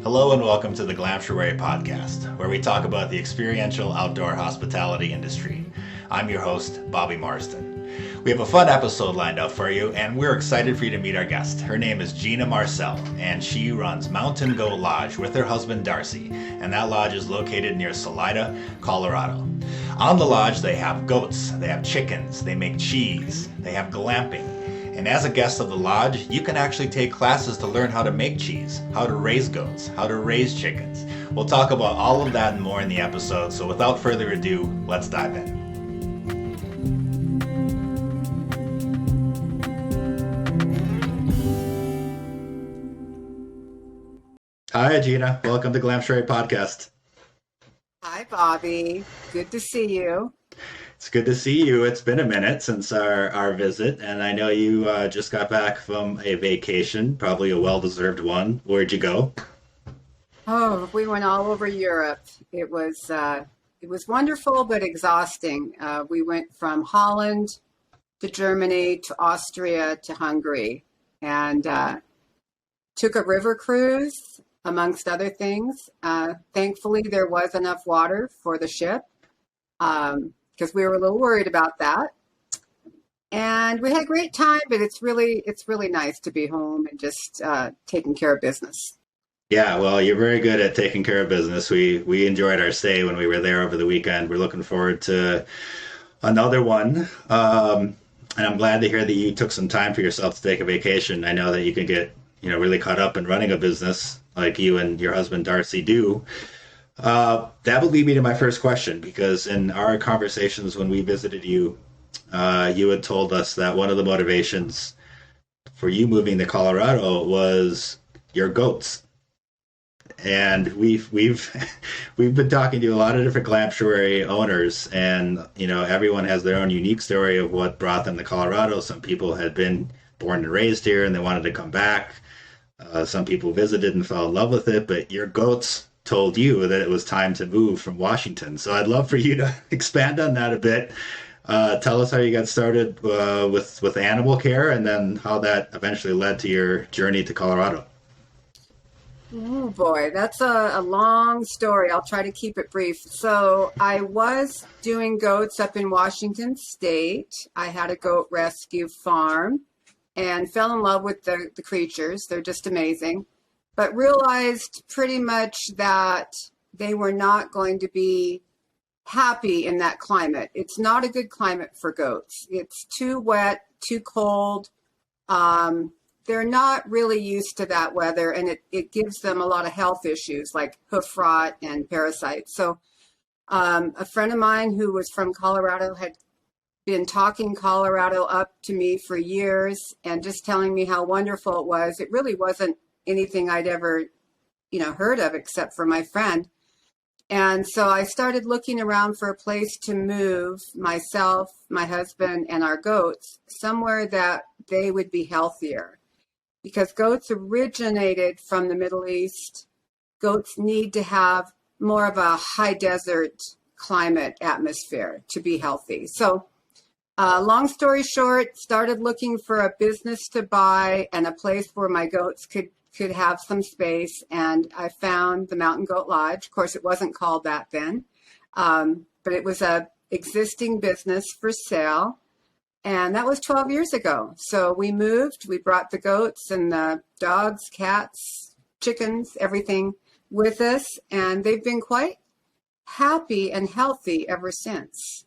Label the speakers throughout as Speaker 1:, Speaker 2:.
Speaker 1: Hello and welcome to the Glamptuary podcast, where we talk about the experiential outdoor hospitality industry. I'm your host, Bobby Marsden. We have a fun episode lined up for you, and we're excited for you to meet our guest. Her name is Gina Marcell, and she runs Mountain Goat Lodge with her husband, Darcy, and that lodge is located near Salida, Colorado. On the lodge, they have goats, they have chickens, they make cheese, they have glamping. And as a guest of the lodge, you can actually take classes to learn how to make cheese, how to raise goats, how to raise chickens. We'll talk about all of that and more in the episode, so without further ado, let's dive in. Hi, Gina. Welcome to Glamptuary Podcast.
Speaker 2: Hi, Bobby. Good to see you.
Speaker 1: It's good to see you. It's been a minute since our visit, and I know you just got back from a vacation, probably a well-deserved one. Where'd you go?
Speaker 2: Oh, we went all over Europe. It was wonderful but exhausting. We went from Holland to Germany to Austria to Hungary, and took a river cruise, amongst other things. Thankfully, there was enough water for the ship. Because we were a little worried about that. And we had a great time, but it's really nice to be home and just taking care of business.
Speaker 1: Yeah, well, you're very good at taking care of business. We enjoyed our stay when we were there over the weekend. We're looking forward to another one. And I'm glad to hear that you took some time for yourself to take a vacation. I know that you can get, really caught up in running a business like you and your husband Darcy do. That would lead me to my first question, because in our conversations when we visited you, you had told us that one of the motivations for you moving to Colorado was your goats. And we've been talking to a lot of different Glamptuary owners, and everyone has their own unique story of what brought them to Colorado. Some people had been born and raised here and they wanted to come back. Some people visited and fell in love with it, but your goats told you that it was time to move from Washington. So I'd love for you to expand on that a bit. Tell us how you got started with animal care, and then how that eventually led to your journey to Colorado.
Speaker 2: Oh boy, that's a long story. I'll try to keep it brief. So I was doing goats up in Washington State. I had a goat rescue farm and fell in love with the creatures. They're just amazing. But realized pretty much that they were not going to be happy in that climate. It's not a good climate for goats. It's too wet, too cold. They're not really used to that weather, and it gives them a lot of health issues like hoof rot and parasites. So a friend of mine who was from Colorado had been talking Colorado up to me for years and just telling me how wonderful it was. It really wasn't anything I'd ever, heard of except for my friend. And so I started looking around for a place to move myself, my husband, and our goats somewhere that they would be healthier. Because goats originated from the Middle East. Goats need to have more of a high desert climate atmosphere to be healthy. So long story short, started looking for a business to buy and a place where my goats could have some space, and I found the Mountain Goat Lodge. Of course, it wasn't called that then, but it was a existing business for sale, and that was 12 years ago. So we moved, we brought the goats and the dogs, cats, chickens, everything with us, and they've been quite happy and healthy ever since.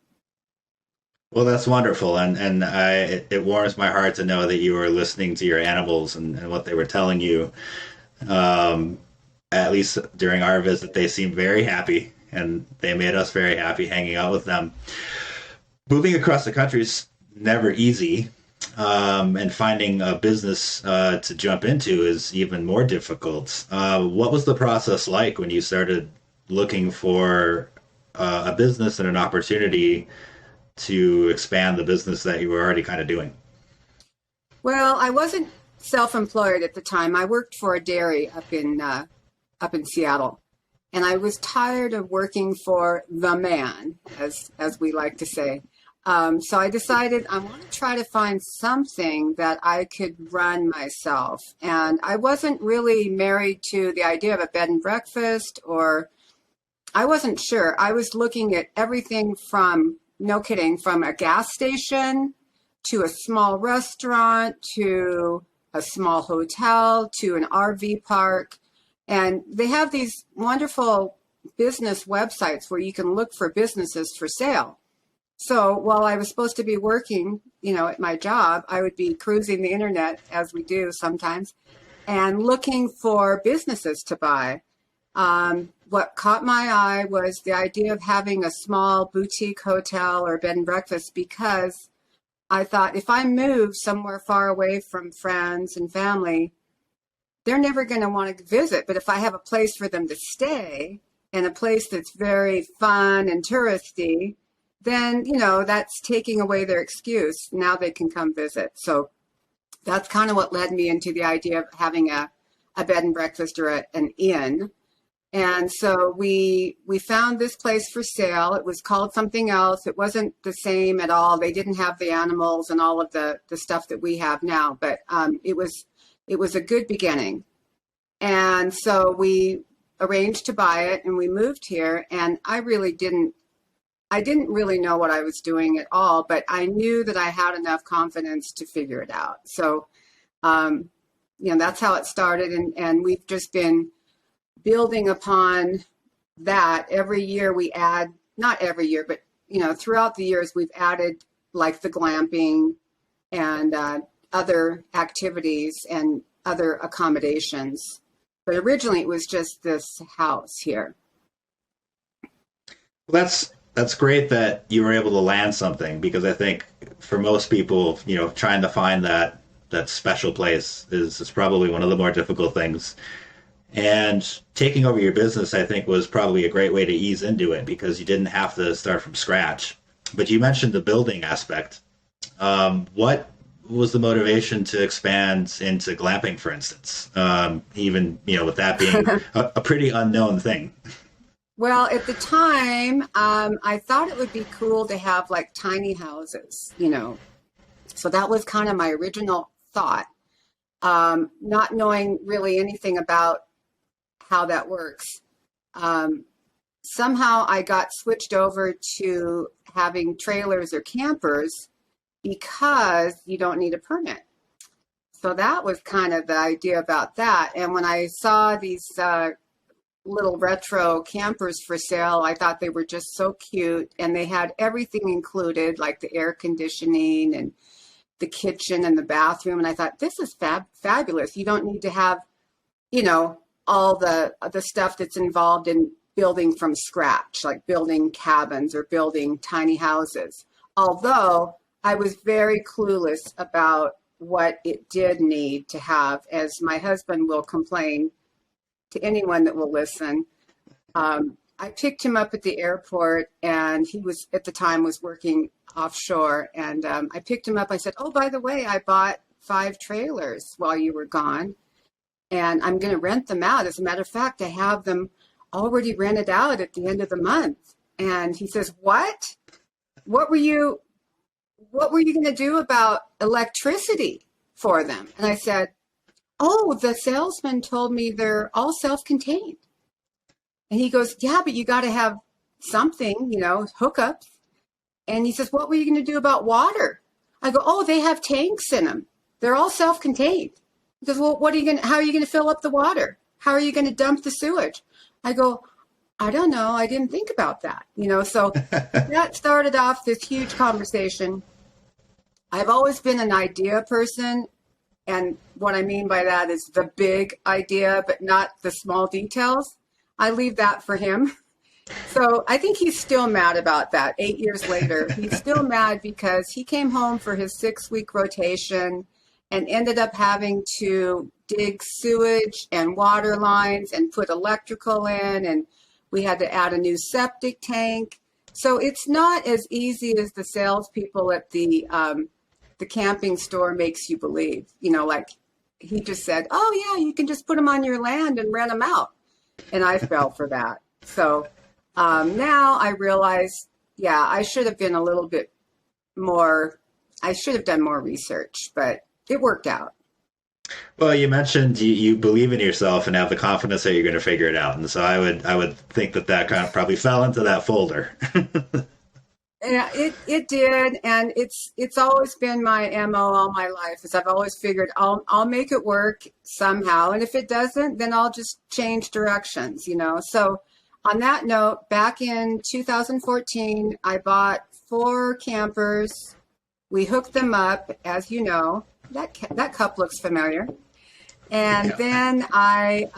Speaker 1: Well, that's wonderful, and it warms my heart to know that you were listening to your animals and what they were telling you. At least during our visit, they seemed very happy, and they made us very happy hanging out with them. Moving across the country is never easy, and finding a business to jump into is even more difficult. What was the process like when you started looking for a business and an opportunity to expand the business that you were already kind of doing?
Speaker 2: Well, I wasn't self-employed at the time. I worked for a dairy up in Seattle, and I was tired of working for the man, as we like to say. So I decided I want to try to find something that I could run myself. And I wasn't really married to the idea of a bed and breakfast, or I wasn't sure. I was looking at everything from, no kidding, from a gas station to a small restaurant to a small hotel to an RV park. And they have these wonderful business websites where you can look for businesses for sale. So while I was supposed to be working, at my job, I would be cruising the internet, as we do sometimes, and looking for businesses to buy. What caught my eye was the idea of having a small boutique hotel or bed and breakfast, because I thought if I move somewhere far away from friends and family, they're never going to want to visit. But if I have a place for them to stay and a place that's very fun and touristy, then, that's taking away their excuse. Now they can come visit. So that's kind of what led me into the idea of having a bed and breakfast or an inn. And so we found this place for sale. It was called something else. It wasn't the same at all. They didn't have the animals and all of the stuff that we have now, but it was a good beginning. And so we arranged to buy it, and we moved here. And I didn't really know what I was doing at all, but I knew that I had enough confidence to figure it out. So, that's how it started. And we've just been building upon that. Every year we add, not every year, but, throughout the years we've added like the glamping and other activities and other accommodations. But originally it was just this house here.
Speaker 1: Well, that's great that you were able to land something, because I think for most people, trying to find that special place is probably one of the more difficult things. And taking over your business, I think, was probably a great way to ease into it, because you didn't have to start from scratch. But you mentioned the building aspect. What was the motivation to expand into glamping, for instance? Even, with that being a pretty unknown thing.
Speaker 2: Well, at the time, I thought it would be cool to have like tiny houses, So that was kind of my original thought, not knowing really anything about how that works. Somehow I got switched over to having trailers or campers because you don't need a permit. So that was kind of the idea about that. And when I saw these little retro campers for sale, I thought they were just so cute, and they had everything included, like the air conditioning and the kitchen and the bathroom. And I thought, this is fabulous. You don't need to have, all the stuff that's involved in building from scratch, like building cabins or building tiny houses. Although I was very clueless about what it did need to have, as my husband will complain to anyone that will listen. I picked him up at the airport, and he was, at the time, was working offshore. And I picked him up. I said, oh, by the way, I bought 5 trailers while you were gone, and I'm going to rent them out. As a matter of fact, I have them already rented out at the end of the month. And he says, what? What were you going to do about electricity for them? And I said, oh, the salesman told me they're all self-contained. And he goes, yeah, but you got to have something, hookups. And he says, what were you going to do about water? I go, oh, they have tanks in them. They're all self-contained. He goes, well, how are you going to fill up the water? How are you going to dump the sewage? I go, I don't know. I didn't think about that. So that started off this huge conversation. I've always been an idea person. And what I mean by that is the big idea, but not the small details. I leave that for him. So I think he's still mad about that 8 years later. He's still mad because he came home for his 6-week rotation and ended up having to dig sewage and water lines and put electrical in, and we had to add a new septic tank. So it's not as easy as the salespeople at the camping store makes you believe. Like he just said, oh yeah, you can just put them on your land and rent them out. And I fell for that. So now I realize, yeah, I should have been a little bit more, I should have done more research, but it worked out.
Speaker 1: Well, you mentioned you believe in yourself and have the confidence that you're going to figure it out, and so I would think that that kind of probably fell into that folder.
Speaker 2: Yeah, it did, and it's always been my MO all my life. Is I've always figured I'll make it work somehow, and if it doesn't, then I'll just change directions, you know. So, on that note, back in 2014, I bought 4 campers. We hooked them up, as you know. That cup looks familiar. And
Speaker 1: Yeah.
Speaker 2: then I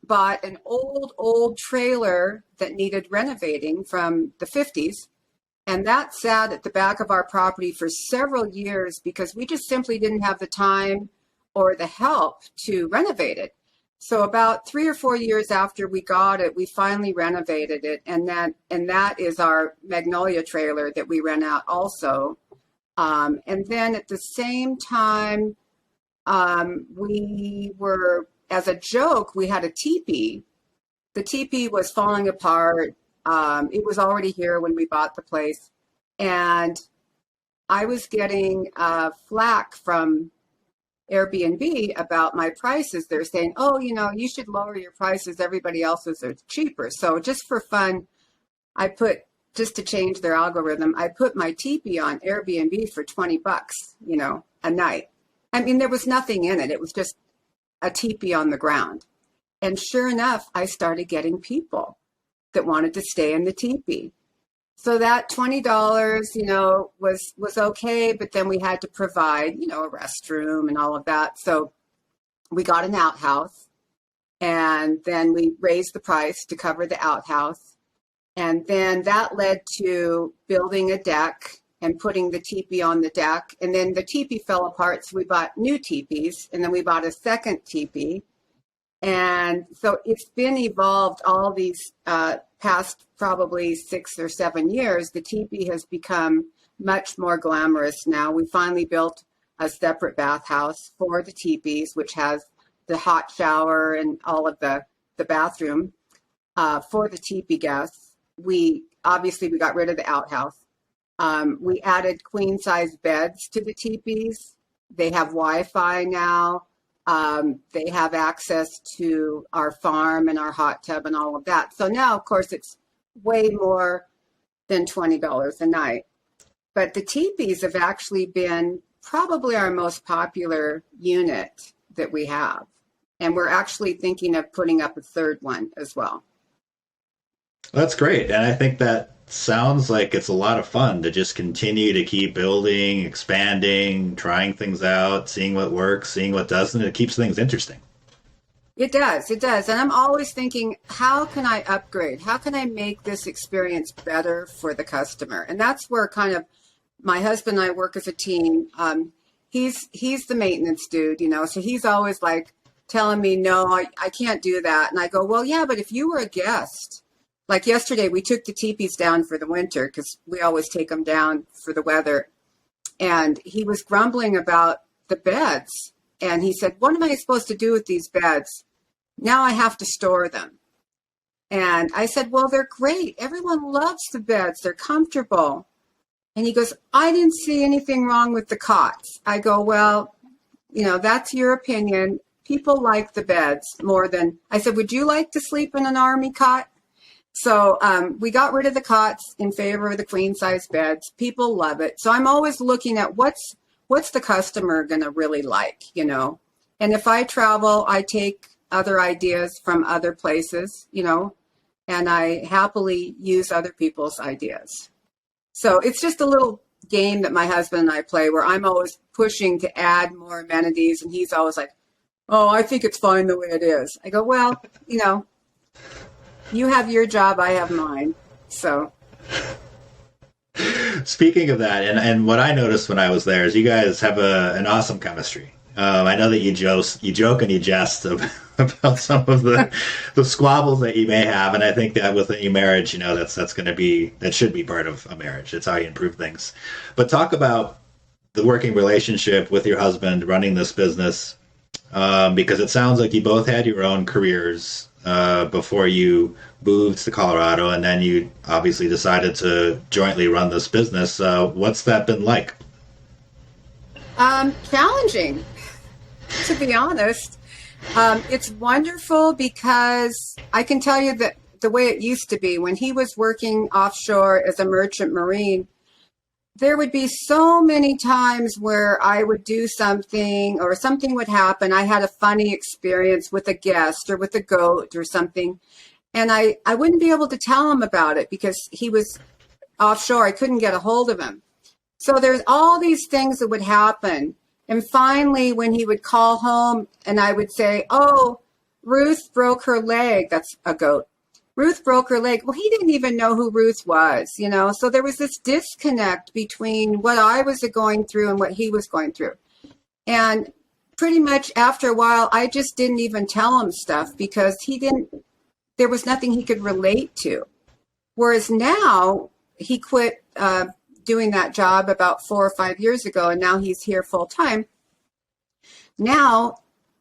Speaker 2: bought an old trailer that needed renovating from the 50s. And that sat at the back of our property for several years because we just simply didn't have the time or the help to renovate it. So about 3 or 4 years after we got it, we finally renovated it. And that is our Magnolia trailer that we rent out also. And then at the same time, we were, as a joke, we had a teepee. The teepee was falling apart. It was already here when we bought the place. And I was getting flack from Airbnb about my prices. They're saying, oh, you know, you should lower your prices. Everybody else's are cheaper. So just for fun, just to change their algorithm, I put my teepee on Airbnb for $20, you know, a night. I mean, there was nothing in it. It was just a teepee on the ground. And sure enough, I started getting people that wanted to stay in the teepee. So that $20, you know, was okay, but then we had to provide, you know, a restroom and all of that. So we got an outhouse, and then we raised the price to cover the outhouse. And then that led to building a deck and putting the teepee on the deck. And then the teepee fell apart, so we bought new teepees, and then we bought a second teepee. And so it's been evolved all these past probably 6 or 7 years. The teepee has become much more glamorous now. We finally built a separate bathhouse for the teepees, which has the hot shower and all of the bathroom for the teepee guests. We got rid of the outhouse. We added queen size beds to the teepees. They have Wi-Fi now. They have access to our farm and our hot tub and all of that. So now, of course, it's way more than $20 a night. But the teepees have actually been probably our most popular unit that we have. And we're actually thinking of putting up a third one as well.
Speaker 1: That's great. And I think that sounds like it's a lot of fun to just continue to keep building, expanding, trying things out, seeing what works, seeing what doesn't. It keeps things interesting.
Speaker 2: It does. It does. And I'm always thinking, how can I upgrade? How can I make this experience better for the customer? And that's where kind of my husband and I work as a team. He's the maintenance dude, you know, so he's always like telling me, no, I can't do that. And I go, well, yeah, but if you were a guest, like yesterday, we took the teepees down for the winter because we always take them down for the weather. And he was grumbling about the beds. And he said, what am I supposed to do with these beds? Now I have to store them. And I said, well, they're great. Everyone loves the beds. They're comfortable. And he goes, I didn't see anything wrong with the cots. I go, well, you know, that's your opinion. People like the beds more than, I said, would you like to sleep in an army cot? So we got rid of the cots in favor of the queen size beds. People love it. So I'm always looking at what's the customer going to really like, you know? And if I travel, I take other ideas from other places, you know, and I happily use other people's ideas. So it's just a little game that my husband and I play where I'm always pushing to add more amenities. And he's always like, oh, I think it's fine the way it is. I go, well, you know, you have your job, I have mine. So
Speaker 1: Speaking of that, and what I noticed when I was there is you guys have an awesome chemistry. I know that you joke and you jest about some of the squabbles that you may have, and I think that within your marriage, you know, that should be part of a marriage. It's how you improve things. But talk about the working relationship with your husband running this business, because it sounds like you both had your own careers before you moved to Colorado, and then you obviously decided to jointly run this business. What's that been like?
Speaker 2: Challenging, to be honest. It's wonderful because I can tell you that the way it used to be when he was working offshore as a merchant marine, there would be so many times where I would do something or something would happen. I had a funny experience with a guest or with a goat or something, and I wouldn't be able to tell him about it because he was offshore. I couldn't get a hold of him. So there's all these things that would happen. And finally, when he would call home and I would say, oh, Ruth broke her leg. That's a goat. Ruth broke her leg. Well, he didn't even know who Ruth was, you know. So there was this disconnect between what I was going through and what he was going through. And pretty much after a while, I just didn't even tell him stuff because there was nothing he could relate to. Whereas now he quit doing that job about 4 or 5 years ago, and now he's here full time. Now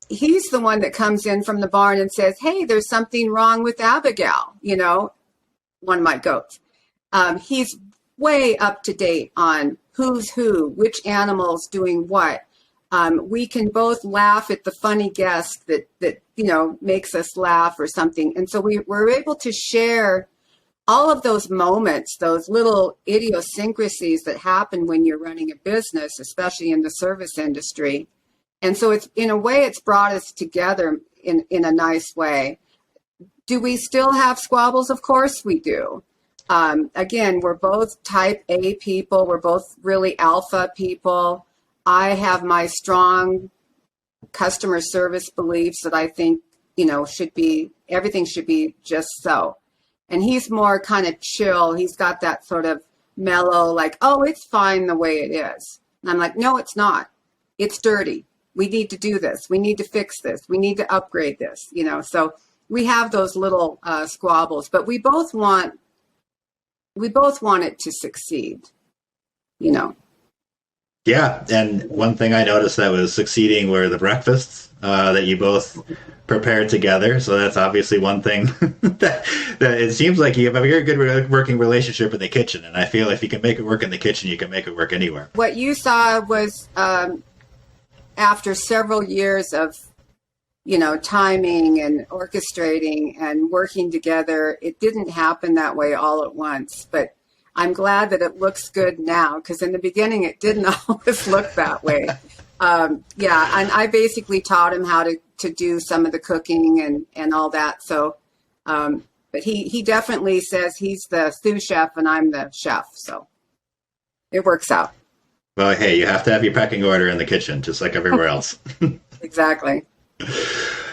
Speaker 2: he's the one that comes in from the barn and says, hey, there's something wrong with Abigail, you know, one of my goats. He's way up to date on who's who, which animal's doing what. We can both laugh at the funny guest that you know makes us laugh or something. And so we're able to share all of those moments, those little idiosyncrasies that happen when you're running a business, especially in the service industry. And so it's, in a way, it's brought us together in a nice way. Do we still have squabbles? Of course we do. Again, we're both type A people. We're both really alpha people. I have my strong customer service beliefs that I think, you know, everything should be just so. And he's more kind of chill. He's got that sort of mellow, like, oh, it's fine the way it is. And I'm like, no, it's not. It's dirty. We need to do this. We need to fix this. We need to upgrade this, you know. So we have those little squabbles, but we both want it to succeed, you know.
Speaker 1: Yeah, and one thing I noticed that was succeeding were the breakfasts that you both prepared together. So that's obviously one thing that it seems like you have a very good working relationship in the kitchen. And I feel if you can make it work in the kitchen, you can make it work anywhere.
Speaker 2: What you saw was after several years of, you know, timing and orchestrating and working together. It didn't happen that way all at once, but I'm glad that it looks good now, because in the beginning it didn't always look that way. Yeah, and I basically taught him how to do some of the cooking and all that. So, but he definitely says he's the sous chef and I'm the chef. So it works out.
Speaker 1: Well, hey, you have to have your pecking order in the kitchen, just like everywhere else.
Speaker 2: Exactly.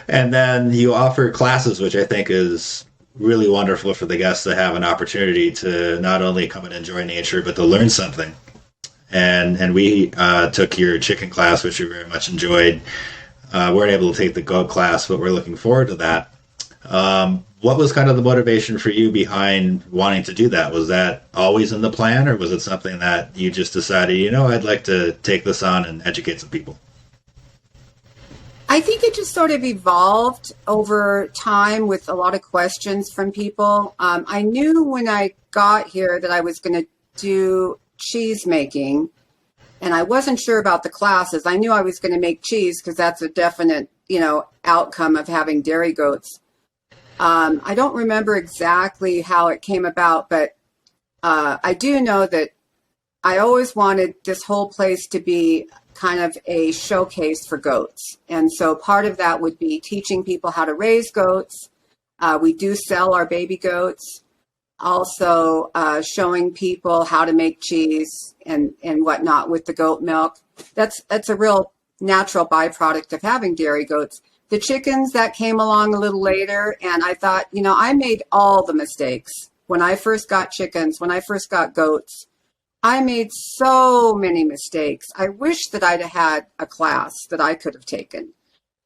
Speaker 1: And then you offer classes, which I think is really wonderful for the guests to have an opportunity to not only come and enjoy nature, but to learn something. And we took your chicken class, which we very much enjoyed. Weren't able to take the goat class, but we're looking forward to that. What was kind of the motivation for you behind wanting to do that? Was that always in the plan, or was it something that you just decided, you know, I'd like to take this on and educate some people?
Speaker 2: I think it just sort of evolved over time with a lot of questions from people. I knew when I got here that I was going to do cheese making, and I wasn't sure about the classes. I knew I was going to make cheese because that's a definite, you know, outcome of having dairy goats. I don't remember exactly how it came about, but I do know that I always wanted this whole place to be kind of a showcase for goats. And so part of that would be teaching people how to raise goats. We do sell our baby goats. Also showing people how to make cheese and whatnot with the goat milk. That's a real natural byproduct of having dairy goats. The chickens, that came along a little later, and I thought, you know, I made all the mistakes. When I first got chickens, when I first got goats, I made so many mistakes. I wish that I'd had a class that I could have taken.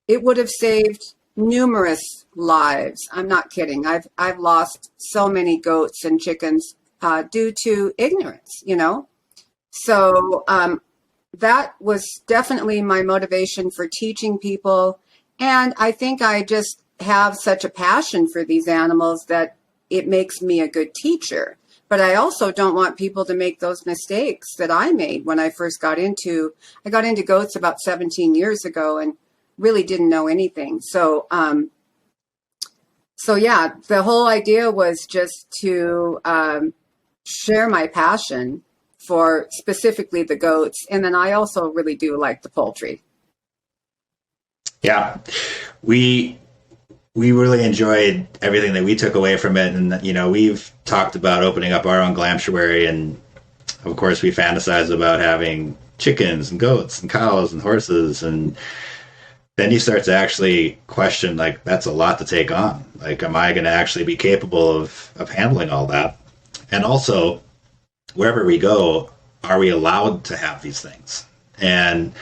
Speaker 2: It would have saved numerous lives. I'm not kidding. I've lost so many goats and chickens due to ignorance, you know. So that was definitely my motivation for teaching people. And I think I just have such a passion for these animals that it makes me a good teacher. But I also don't want people to make those mistakes that I made when I first I got into goats about 17 years ago and really didn't know anything. So yeah, the whole idea was just to share my passion for specifically the goats. And then I also really do like the poultry.
Speaker 1: Yeah, we we really enjoyed everything that we took away from it, and we've talked about opening up our own Glamptuary, and of course we fantasize about having chickens and goats and cows and horses, and then you start to actually question, like, that's a lot to take on. Like, am I going to actually be capable of handling all that? And also, wherever we go, are we allowed to have these things? And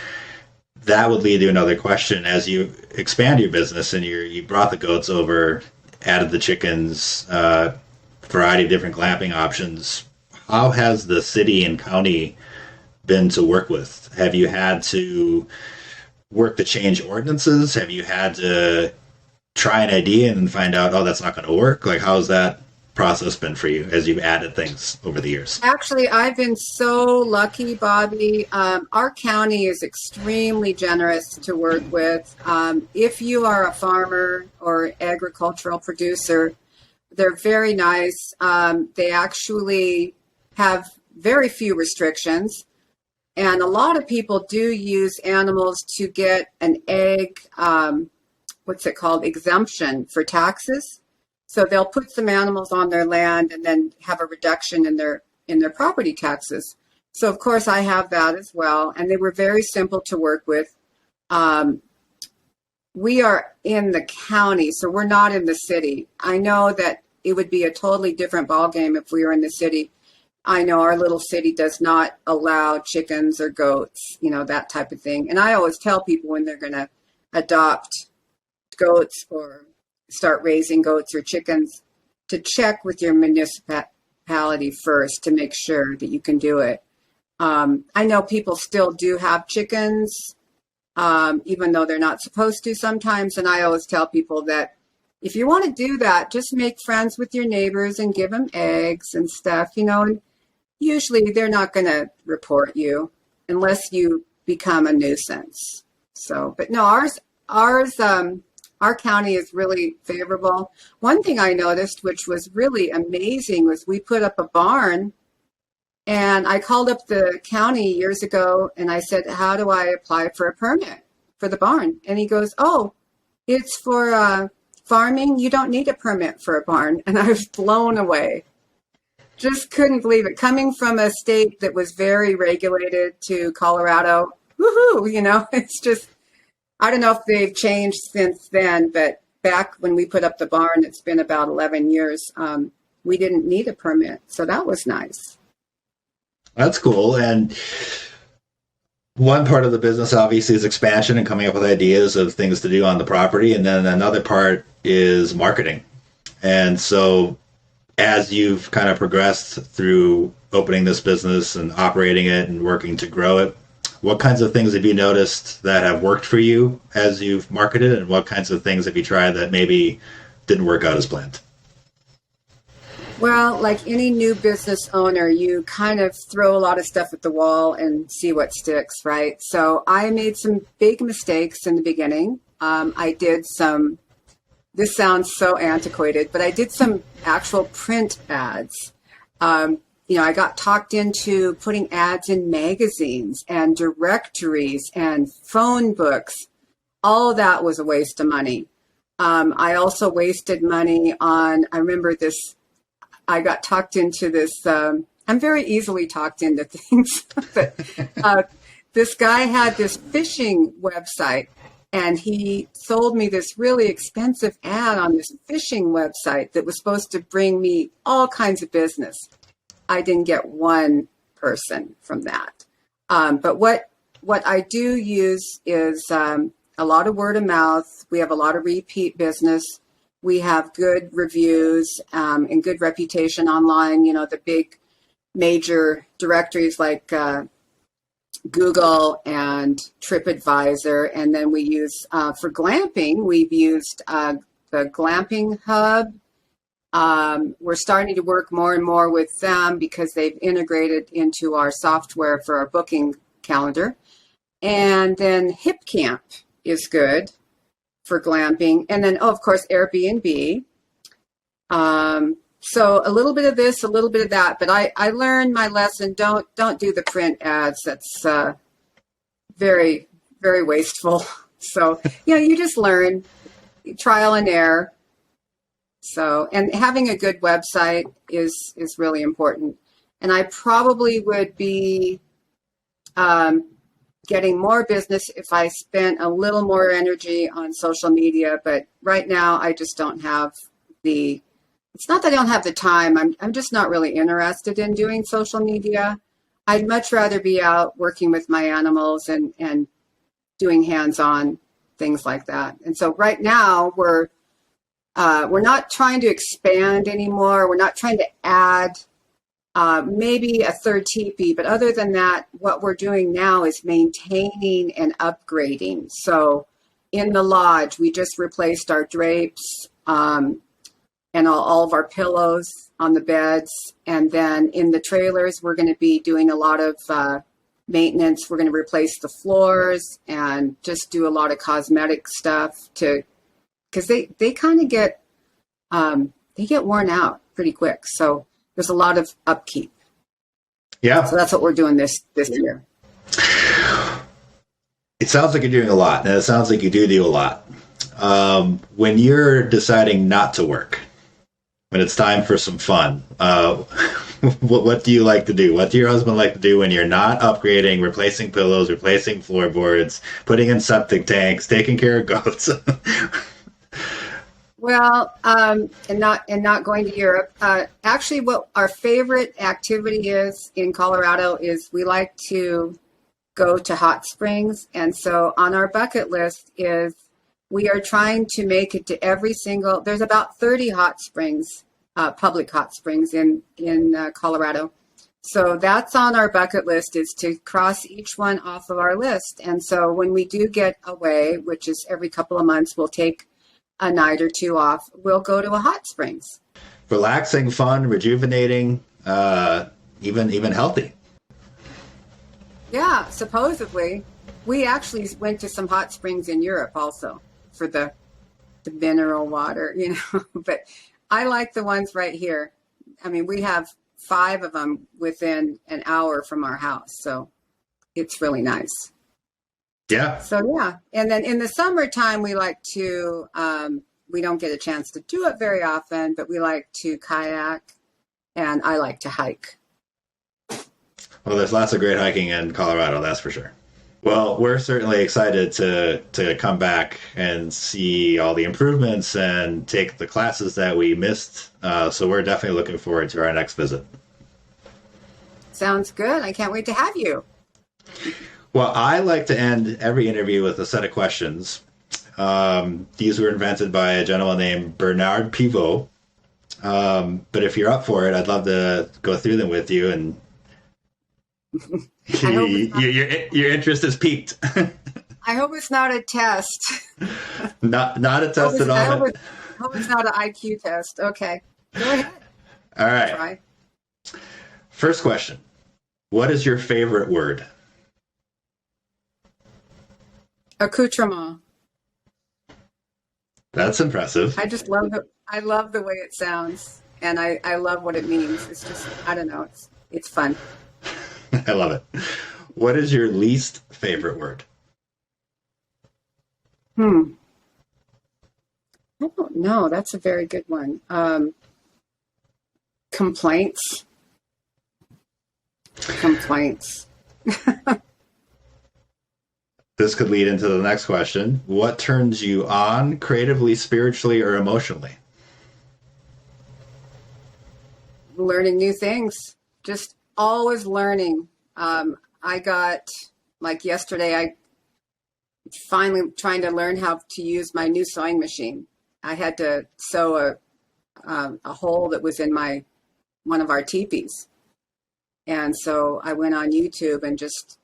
Speaker 1: that would lead to another question. As you expand your business and you brought the goats over, added the chickens, variety of different glamping options, how has the city and county been to work with? Have you had to work to change ordinances? Have you had to try an idea and then find out, oh, that's not going to work? Like, how's that process been for you as you've added things over the years?
Speaker 2: Actually, I've been so lucky, Bobby. Our county is extremely generous to work with. If you are a farmer or agricultural producer, they're very nice. They actually have very few restrictions. And a lot of people do use animals to get an egg, exemption for taxes. So they'll put some animals on their land and then have a reduction in their property taxes. So of course I have that as well. And they were very simple to work with. We are in the county, so we're not in the city. I know that it would be a totally different ballgame if we were in the city. I know our little city does not allow chickens or goats, that type of thing. And I always tell people when they're going to adopt goats or start raising goats or chickens to check with your municipality first to make sure that you can do it. I know people still do have chickens, even though they're not supposed to sometimes. And I always tell people that if you want to do that, just make friends with your neighbors and give them eggs and stuff, and usually they're not going to report you unless you become a nuisance. So, but no, our county is really favorable. One thing I noticed, which was really amazing, was we put up a barn, and I called up the county years ago and I said, how do I apply for a permit for the barn? And he goes, oh, it's for farming. You don't need a permit for a barn. And I was blown away. Just couldn't believe it. Coming from a state that was very regulated to Colorado, woohoo, it's just, I don't know if they've changed since then, but back when we put up the barn, it's been about 11 years, we didn't need a permit. So that was nice.
Speaker 1: That's cool. And one part of the business obviously is expansion and coming up with ideas of things to do on the property. And then another part is marketing. And so as you've kind of progressed through opening this business and operating it and working to grow it, what kinds of things have you noticed that have worked for you as you've marketed, and what kinds of things have you tried that maybe didn't work out as planned?
Speaker 2: Well, like any new business owner, you kind of throw a lot of stuff at the wall and see what sticks, right? So I made some big mistakes in the beginning. I did some, this sounds so antiquated, but I did some actual print ads. I got talked into putting ads in magazines and directories and phone books. All of that was a waste of money. I also wasted money on, I remember this, I got talked into this, I'm very easily talked into things, but this guy had this fishing website, and he sold me this really expensive ad on this fishing website that was supposed to bring me all kinds of business. I didn't get one person from that. But what I do use is a lot of word of mouth. We have a lot of repeat business. We have good reviews and good reputation online. The big major directories like Google and TripAdvisor. And then we use, for glamping, we've used the Glamping Hub. We're starting to work more and more with them because they've integrated into our software for our booking calendar. And then Hip Camp is good for glamping. And then, oh, of course, Airbnb. So a little bit of this, a little bit of that. But I learned my lesson. Don't do the print ads. That's very, very wasteful. So, you just learn, trial and error. So, and having a good website is really important. And I probably would be getting more business if I spent a little more energy on social media. But right now, I just don't have it's not that I don't have the time. I'm just not really interested in doing social media. I'd much rather be out working with my animals and doing hands-on things like that. And so right now we're not trying to expand anymore. We're not trying to add maybe a third teepee, but other than that, what we're doing now is maintaining and upgrading. So in the lodge, we just replaced our drapes and all of our pillows on the beds. And then in the trailers, we're going to be doing a lot of maintenance. We're going to replace the floors and just do a lot of cosmetic stuff because they kind of get worn out pretty quick. So there's a lot of upkeep.
Speaker 1: Yeah.
Speaker 2: So that's what we're doing this year.
Speaker 1: It sounds like you're doing a lot, and it sounds like you do a lot. When you're deciding not to work, when it's time for some fun, what do you like to do? What do your husband like to do when you're not upgrading, replacing pillows, replacing floorboards, putting in septic tanks, taking care of goats?
Speaker 2: Well, and not going to Europe. Actually, what our favorite activity is in Colorado is we like to go to hot springs. And so on our bucket list is we are trying to make it to there's about 30 hot springs, public hot springs in Colorado. So that's on our bucket list, is to cross each one off of our list. And so when we do get away, which is every couple of months, we'll take a night or two off, we'll go to a hot springs.
Speaker 1: Relaxing, fun, rejuvenating, even healthy.
Speaker 2: Yeah, supposedly. We actually went to some hot springs in Europe also for the mineral water, but I like the ones right here. I mean, we have 5 of them within an hour from our house, so it's really nice.
Speaker 1: Yeah.
Speaker 2: So, yeah. And then in the summertime, we like to, we don't get a chance to do it very often, but we like to kayak, and I like to hike.
Speaker 1: Well, there's lots of great hiking in Colorado, that's for sure. Well, we're certainly excited to come back and see all the improvements and take the classes that we missed. So we're definitely looking forward to our next visit.
Speaker 2: Sounds good. I can't wait to have you.
Speaker 1: Well, I like to end every interview with a set of questions. These were invented by a gentleman named Bernard Pivot. But if you're up for it, I'd love to go through them with you. And your interest is piqued.
Speaker 2: I hope it's not a test.
Speaker 1: Not a test at all.
Speaker 2: I hope it's not an IQ test. Okay, go ahead.
Speaker 1: All right.
Speaker 2: Try.
Speaker 1: First question. What is your favorite word?
Speaker 2: Accoutrement.
Speaker 1: That's impressive.
Speaker 2: I just love it. I love the way it sounds, and I love what it means. It's just, I don't know. It's fun.
Speaker 1: I love it. What is your least favorite word?
Speaker 2: I don't know. That's a very good one. Complaints.
Speaker 1: This could lead into the next question. What turns you on creatively, spiritually, or emotionally?
Speaker 2: Learning new things. Just always learning. I got, like yesterday, I finally trying to learn how to use my new sewing machine. I had to sew a hole that was in one of our teepees. And so I went on YouTube and just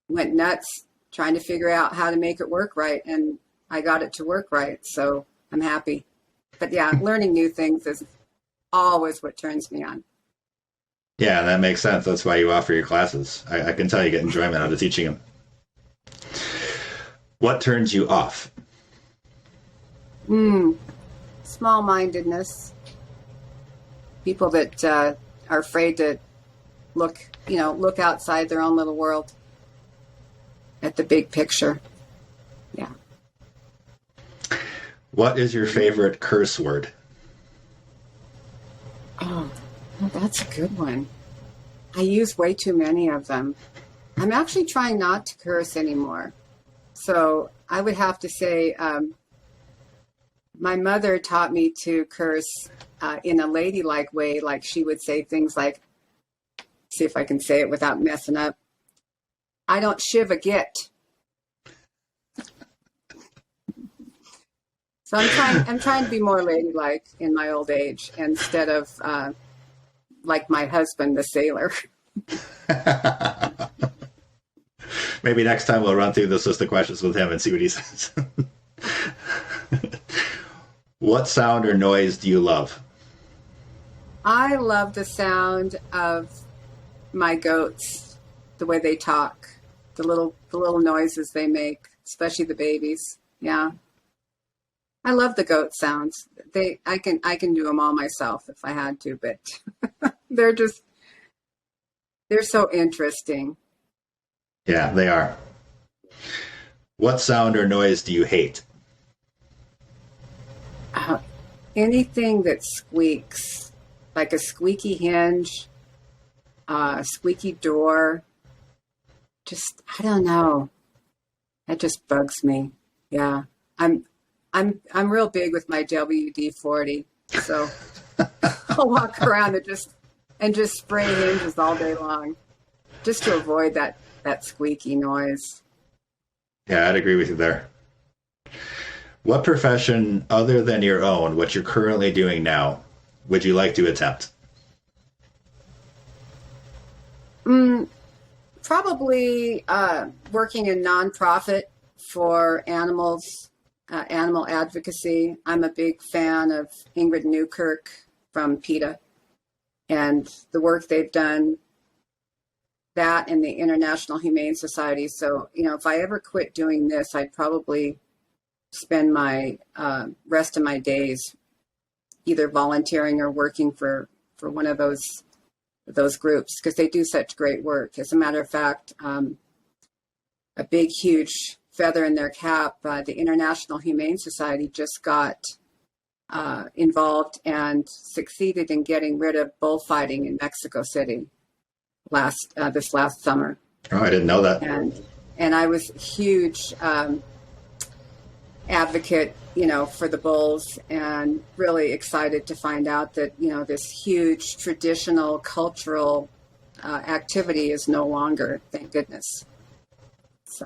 Speaker 2: went nuts trying to figure out how to make it work right. And I got it to work right. So I'm happy. But yeah, learning new things is always what turns me on.
Speaker 1: Yeah, that makes sense. That's why you offer your classes. I can tell you get enjoyment out of teaching them. What turns you off?
Speaker 2: Small-mindedness. People that are afraid to look outside their own little world at the big picture. Yeah.
Speaker 1: What is your favorite curse word?
Speaker 2: Oh, well, that's a good one. I use way too many of them. I'm actually trying not to curse anymore. So I would have to say my mother taught me to curse in a ladylike way. Like she would say things like, see if I can say it without messing up. I don't shiv a git. So I'm trying to be more ladylike in my old age instead of like my husband, the sailor.
Speaker 1: Maybe next time we'll run through this list of questions with him and see what he says. What sound or noise do you love?
Speaker 2: I love the sound of my goats, the way they talk, the little noises they make, especially the babies. Yeah. I love the goat sounds. I can do them all myself if I had to, but they're so interesting.
Speaker 1: Yeah, they are. What sound or noise do you hate?
Speaker 2: Anything that squeaks, like a squeaky hinge, a squeaky door. Just, I don't know. That just bugs me. Yeah. I'm real big with my WD-40, so I'll walk around and just spray hinges all day long, just to avoid that squeaky noise.
Speaker 1: Yeah, I'd agree with you there. What profession, other than your own, what you're currently doing now, would you like to attempt?
Speaker 2: Probably working in nonprofit for animals. Animal advocacy. I'm a big fan of Ingrid Newkirk from PETA and the work they've done, that and the International Humane Society. So, if I ever quit doing this, I'd probably spend my rest of my days either volunteering or working for one of those groups because they do such great work. As a matter of fact, a big, huge feather in their cap, the International Humane Society just got involved and succeeded in getting rid of bullfighting in Mexico City this last summer.
Speaker 1: Oh, I didn't know that.
Speaker 2: And I was a huge advocate, for the bulls, and really excited to find out that this huge traditional cultural activity is no longer, thank goodness. So.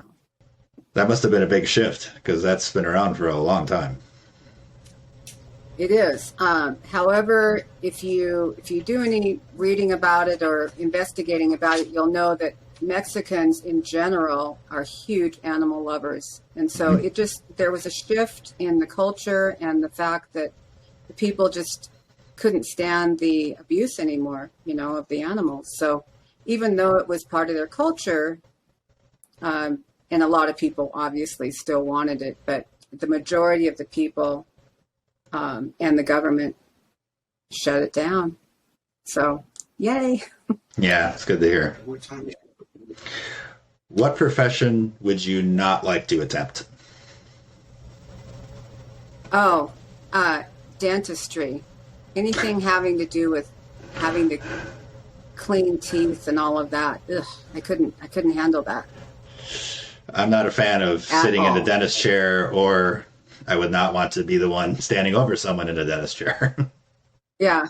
Speaker 1: That must have been a big shift because that's been around for a long time.
Speaker 2: It is. However, if you do any reading about it or investigating about it, you'll know that Mexicans in general are huge animal lovers. And so there was a shift in the culture and the fact that the people just couldn't stand the abuse anymore, of the animals. So even though it was part of their culture, and a lot of people obviously still wanted it, but the majority of the people and the government shut it down. So, yay.
Speaker 1: Yeah, it's good to hear. What profession would you not like to attempt?
Speaker 2: Oh, dentistry. Anything having to do with having to clean teeth and all of that. Ugh, I couldn't handle that.
Speaker 1: I'm not a fan of sitting in the dentist chair, or I would not want to be the one standing over someone in a dentist chair.
Speaker 2: Yeah.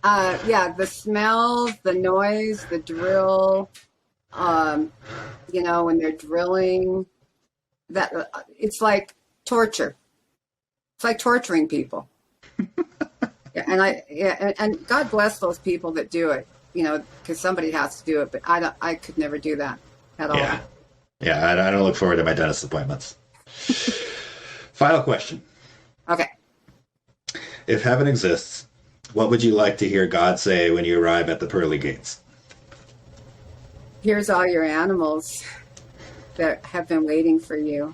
Speaker 2: The smells, the noise, the drill, when they're drilling, that it's like torture. It's like torturing people. And God bless those people that do it, because somebody has to do it, but I could never do that at all.
Speaker 1: Yeah, I don't look forward to my dentist appointments. Final question.
Speaker 2: Okay.
Speaker 1: If heaven exists, what would you like to hear God say when you arrive at the pearly gates?
Speaker 2: Here's all your animals that have been waiting for you.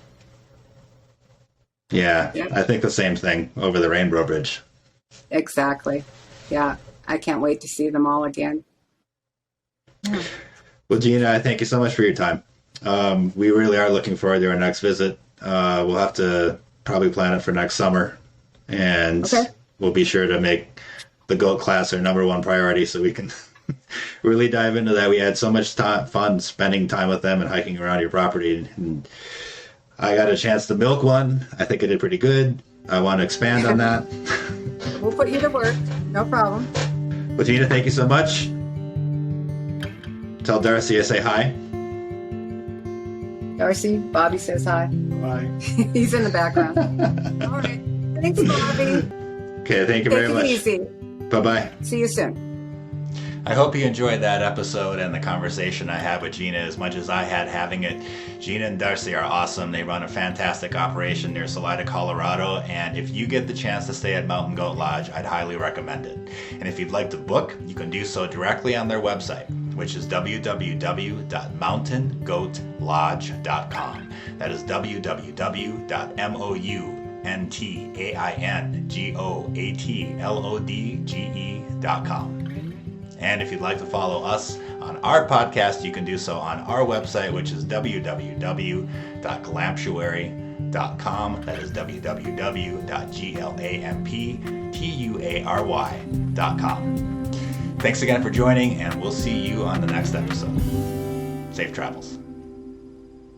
Speaker 1: Yeah,
Speaker 2: Yeah,
Speaker 1: I think the same thing over the Rainbow Bridge.
Speaker 2: exactly. Yeah, I can't wait to see them all again. Yeah.
Speaker 1: Well, Gina, I thank you so much for your time. We really are looking forward to our next visit. We'll have to probably plan it for next summer, and
Speaker 2: Okay.
Speaker 1: we'll be sure to make the goat class our number one priority so we can really dive into that. We had so much fun spending time with them and hiking around your property. And I got a chance to milk one. I think I did pretty good. I want to expand on that.
Speaker 2: We'll put you to work. No problem.
Speaker 1: But Gina, thank you so much. Tell Darcy I say hi.
Speaker 2: Darcy, Bobby says hi.
Speaker 1: Bye.
Speaker 2: He's in the background. All right. Thanks, Bobby.
Speaker 1: Okay, thank you very much.
Speaker 2: Take it easy.
Speaker 1: Bye-bye.
Speaker 2: See you soon.
Speaker 1: I hope you enjoyed that episode and the conversation I had with Gina as much as I had having it. Gina and Darcy are awesome. They run a fantastic operation near Salida, Colorado, and if you get the chance to stay at Mountain Goat Lodge, I'd highly recommend it. And if you'd like to book, you can do so directly on their website, which is www.mountaingoatlodge.com. That is www.mountaingoatlodge.com. And if you'd like to follow us on our podcast, you can do so on our website, which is www.glamptuary.com. That is www.glamptuary.com. Thanks again for joining, and we'll see you on the next episode. Safe travels.